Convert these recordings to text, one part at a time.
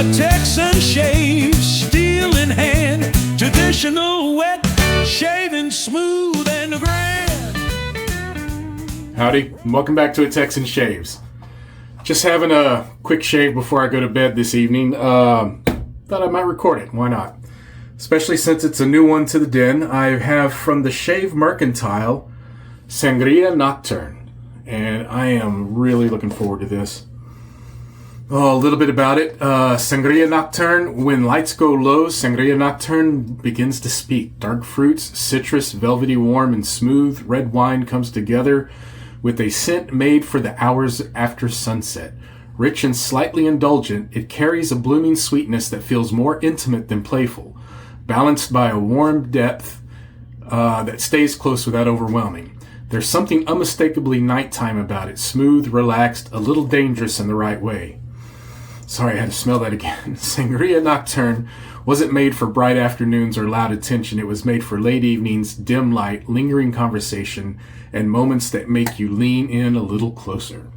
a Texan shave, steel in hand, traditional wet, shaving smooth and grand. Howdy, and welcome back to a Texan Shaves. Just having a quick shave before I go to bed this evening. Thought I might record it, why not? Especially since it's a new one to the den. I have from the Shave Mercantile, SANGRIA Nocturne. And I am really looking forward to this. Oh, a little bit about it. Sangria Nocturne. When lights go low, Sangria Nocturne begins to speak. Dark fruits, citrus, velvety warm and smooth. Red wine comes together with a scent made for the hours after sunset. Rich and slightly indulgent, it carries a blooming sweetness that feels more intimate than playful, balanced by a warm depth that stays close without overwhelming. There's something unmistakably nighttime about it. Smooth, relaxed, a little dangerous in the right way. Sorry, I had to smell that again. Sangria Nocturne wasn't made for bright afternoons or loud attention. It was made for late evenings, dim light, lingering conversation, and moments that make you lean in a little closer.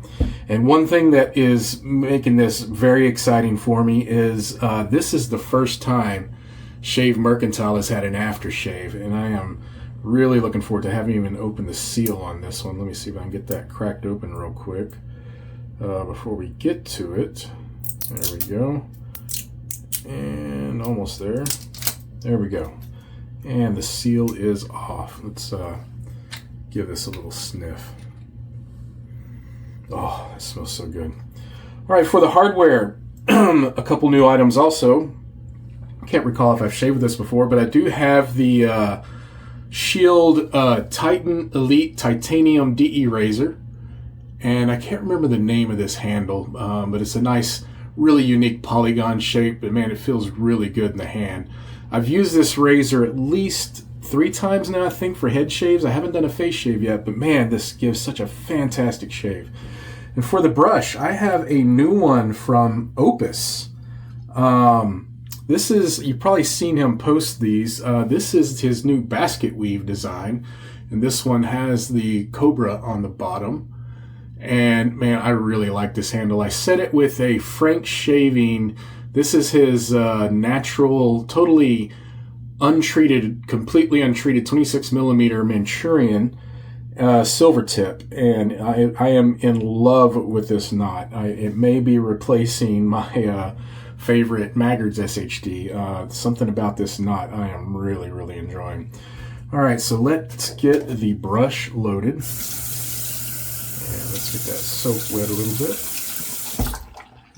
And one thing that is making this very exciting for me is this is the first time Shave Mercantile has had an aftershave, and I am really looking forward to having even opened the seal on this one. Let me see if I can get that cracked open real quick before we get to it. There we go. And almost there. There we go. And the seal is off. Let's give this a little sniff. Oh, that smells so good. All right, for the hardware, a couple new items also. I can't recall if I've shaved this before, but I do have the Shield Titan Elite Titanium DE Razor. And I can't remember the name of this handle, but it's a nice, really unique polygon shape, and man, it feels really good in the hand. I've used this razor at least 3 times now, I think, for head shaves. I haven't done a face shave yet, but man, this gives such a fantastic shave. And for the brush, I have a new one from Opus. This is, you've probably seen him post these. This is his new basket weave design, and this one has the Cobra on the bottom. And man, I really like this handle. I set it with a Frank Shaving. This is his natural, totally untreated, completely untreated 26 millimeter Manchurian silver tip. And I am in love with this knot. It may be replacing my favorite Maggard's SHD. Something about this knot I am really, really enjoying. All right, so let's get the brush loaded. Let's get that soap wet a little bit.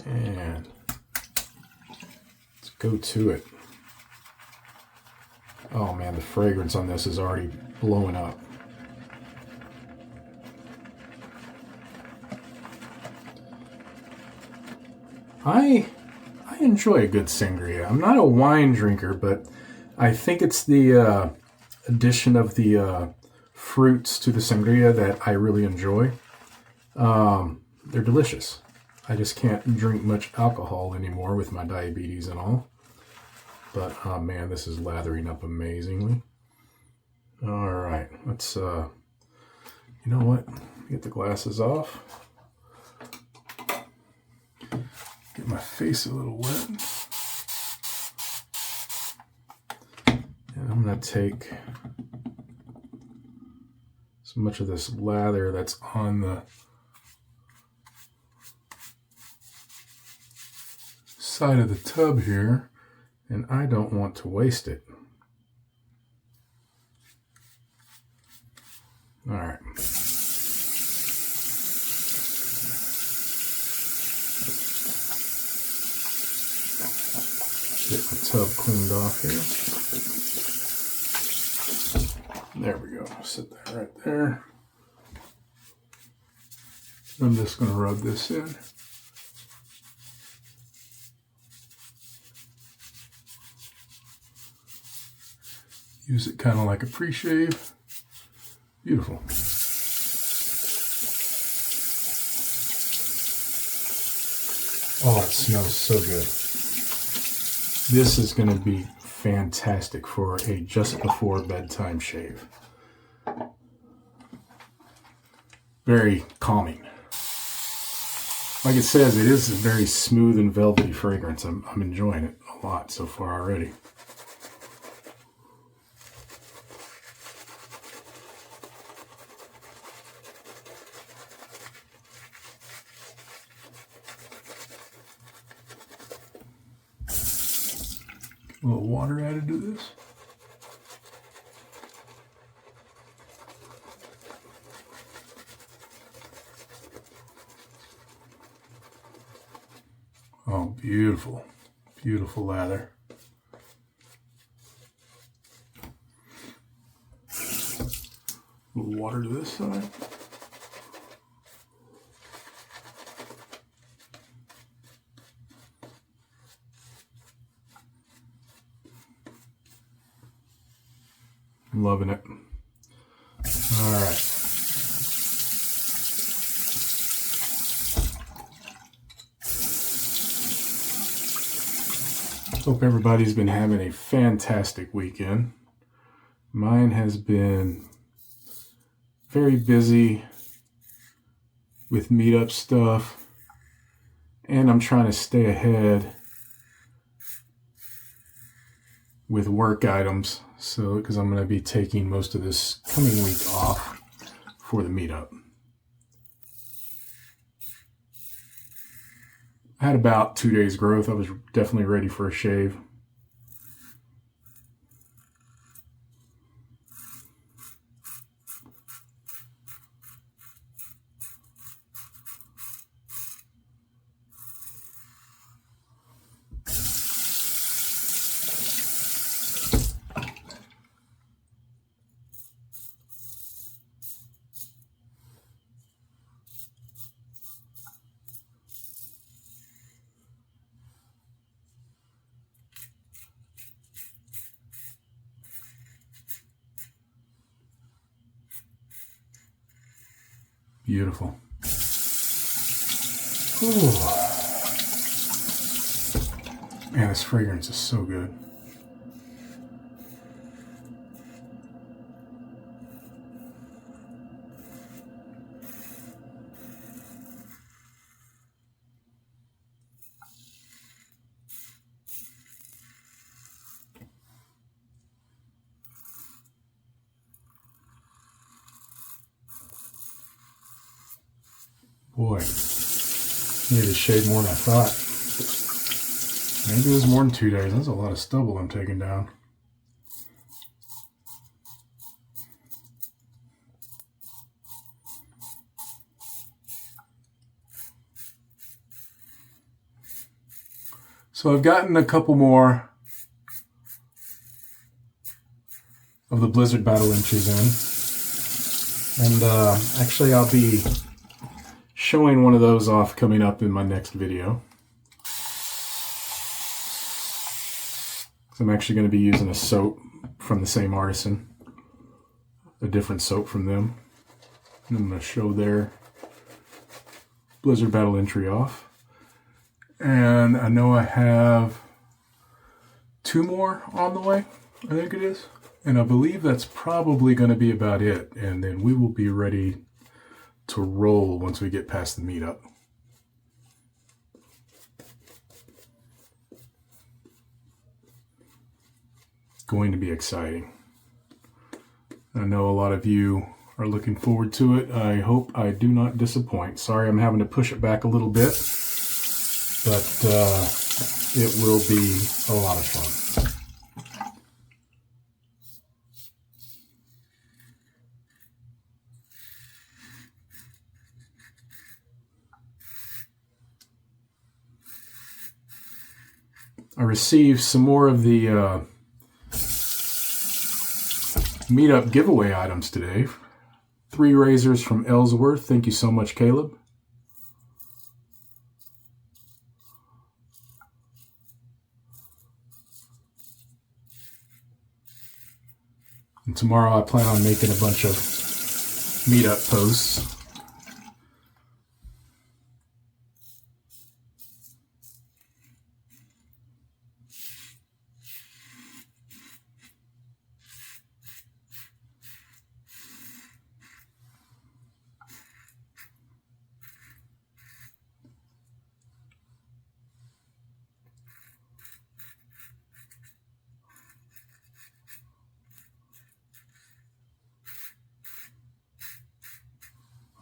And let's go to it. Oh man, the fragrance on this is already blowing up. I enjoy a good sangria. I'm not a wine drinker, but I think it's the addition of the fruits to the sangria that I really enjoy. They're delicious. I just can't drink much alcohol anymore with my diabetes and all. But, oh man, this is lathering up amazingly. All right, let's, you know what? Get the glasses off. Get my face a little wet. And I'm going to take so much of this lather that's on the side of the tub here, and I don't want to waste it. All right. Get my tub cleaned off here. There we go. Set that right there. I'm just going to rub this in. Use it kind of like a pre-shave. Beautiful. Oh, it smells so good. This is going to be fantastic for a just before bedtime shave. Very calming. Like it says, it is a very smooth and velvety fragrance. I'm enjoying it a lot so far already. A little water added to this. Oh, beautiful, beautiful lather. A little water to this side. I'm loving it. All right. Hope everybody's been having a fantastic weekend. Mine has been very busy with meetup stuff, and I'm trying to stay ahead with work items, so because I'm going to be taking most of this coming week off for the meetup. I had about 2 days growth. I was definitely ready for a shave. Beautiful. Ooh. Man, this fragrance is so good. Boy, needed to shave more than I thought. Maybe it was more than 2 days. That's a lot of stubble I'm taking down. So I've gotten a couple more of the Blizzard Battle inches in. And actually I'll be showing one of those off coming up in my next video. So I'm actually going to be using a soap from the same artisan, a different soap from them. And I'm going to show their Blizzard Battle entry off. And I know I have 2 more on the way, I think it is. And I believe that's probably going to be about it. And then we will be ready to roll once we get past the meetup. Going to be exciting. I know a lot of you are looking forward to it. I hope I do not disappoint. Sorry I'm having to push it back a little bit, but it will be a lot of fun. I received some more of the meetup giveaway items today. 3 razors from Ellsworth. Thank you so much, Caleb. And tomorrow I plan on making a bunch of meetup posts.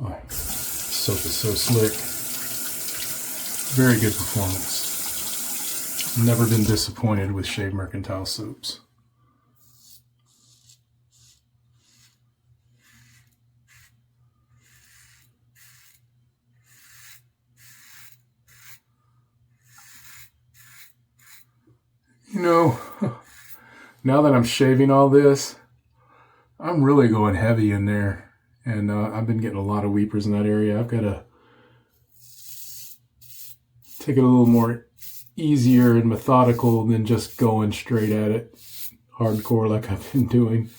Oh, soap is so slick. Very good performance. Never been disappointed with Shave Mercantile soaps. You know, now that I'm shaving all this, I'm really going heavy in there. And I've been getting a lot of weepers in that area. I've got to take it a little more easier and methodical than just going straight at it hardcore like I've been doing.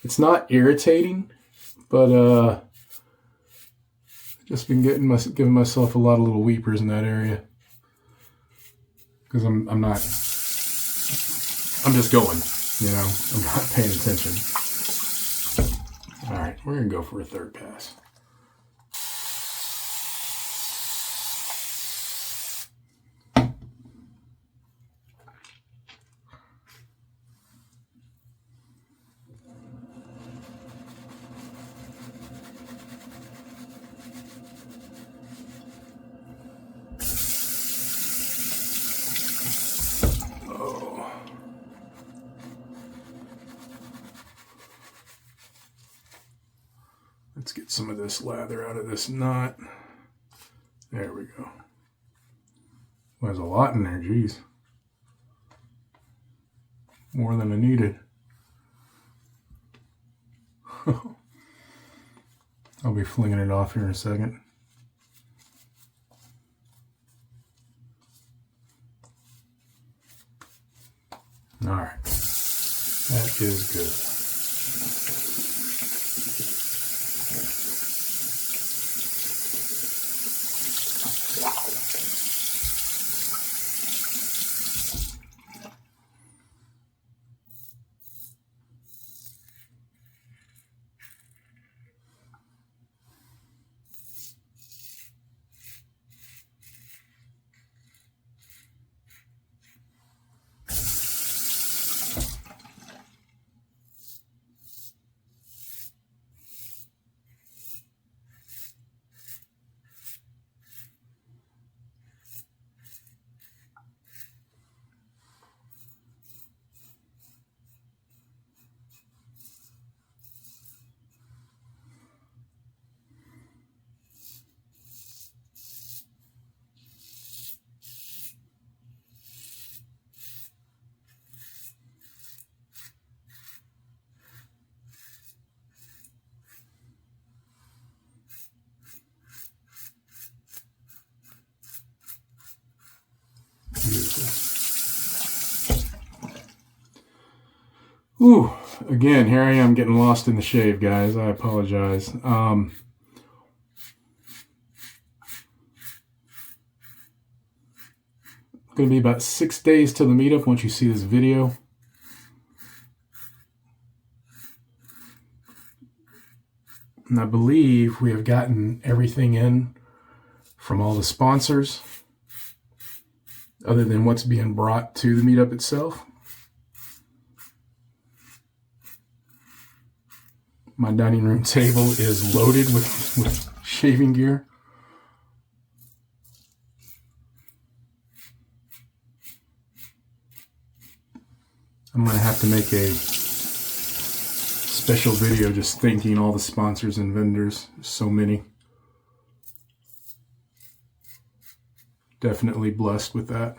It's not irritating, but just been giving myself a lot of little weepers in that area. Because I'm just going, you know, I'm not paying attention. All right, we're going to go for a third pass. Let's get some of this lather out of this knot. There we go. Well, there's a lot in there, geez. More than I needed. I'll be flinging it off here in a second. All right. That is good. Ooh, again, here I am getting lost in the shave, guys. I apologize. Going to be about 6 days till the meetup once you see this video. And I believe we have gotten everything in from all the sponsors, other than what's being brought to the meetup itself. My dining room table is loaded with shaving gear. I'm going to have to make a special video just thanking all the sponsors and vendors. So many. Definitely blessed with that.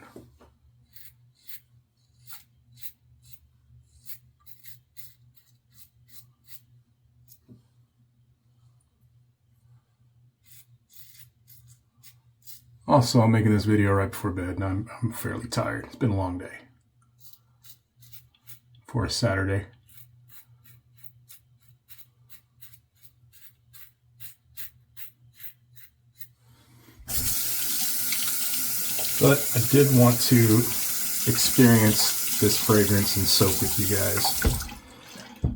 Also, I'm making this video right before bed, and I'm fairly tired. It's been a long day for a Saturday. But I did want to experience this fragrance and soap with you guys.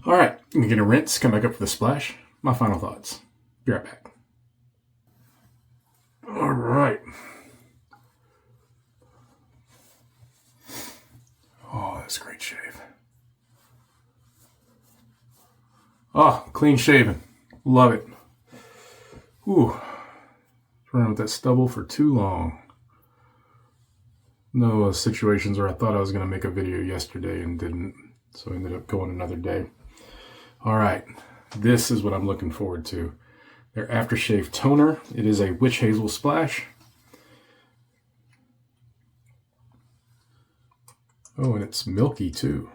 All right, I'm going to rinse, come back up for the splash. My final thoughts. Be right back. All right. Oh, that's a great shave. Oh, clean shaven. Love it. Ooh, running with that stubble for too long. No situations where I thought I was going to make a video yesterday and didn't, so I ended up going another day. All right, this is what I'm looking forward to. Their aftershave toner. It is a witch hazel splash. Oh, and it's milky too.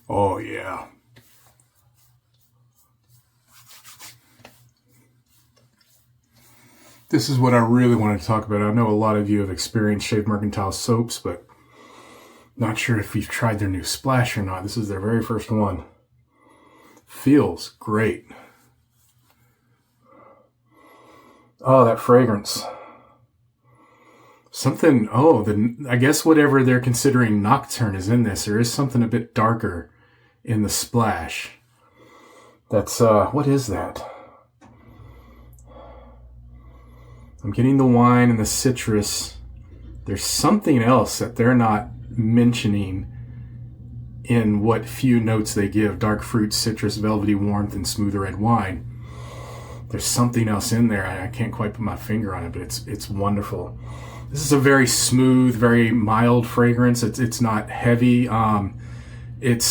Oh yeah. This is what I really wanted to talk about. I know a lot of you have experienced Shave Mercantile soaps, but not sure if you've tried their new splash or not. This is their very first one. Feels great. Oh, that fragrance. Something, I guess whatever they're considering Nocturne is in this. There is something a bit darker in the splash. That's, what is that? I'm getting the wine and the citrus. There's something else that they're not mentioning in what few notes they give. Dark fruit, citrus, velvety warmth, and smooth red wine. There's something else in there. I can't quite put my finger on it, but it's wonderful. This is a very smooth, very mild fragrance. It's not heavy. It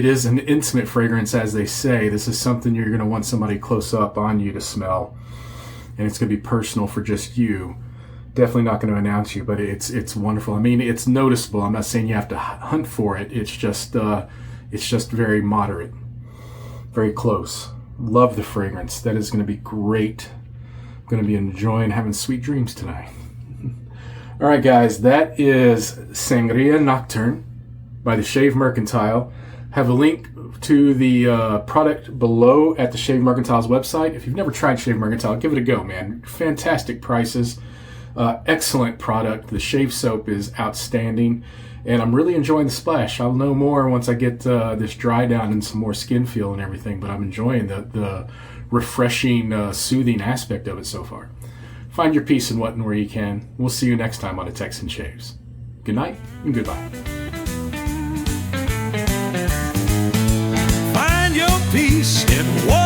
is an intimate fragrance, as they say. This is something you're going to want somebody close up on you to smell. And it's going to be personal for just you. Definitely not going to announce you, but it's wonderful. I mean, it's noticeable. I'm not saying you have to hunt for it. It's just very moderate, very close. Love the fragrance. That is going to be great. I'm going to be enjoying having sweet dreams tonight. All right, guys, that is Sangria Nocturne by the Shave Mercantile. Have a link to the product below at the Shave Mercantile's website. If you've never tried Shave Mercantile, give it a go, man. Fantastic prices. Excellent product. The shave soap is outstanding. And I'm really enjoying the splash. I'll know more once I get this dry down and some more skin feel and everything. But I'm enjoying the refreshing, soothing aspect of it so far. Find your peace in what and where you can. We'll see you next time on the Texan Shaves. Good night and goodbye. Find your peace in what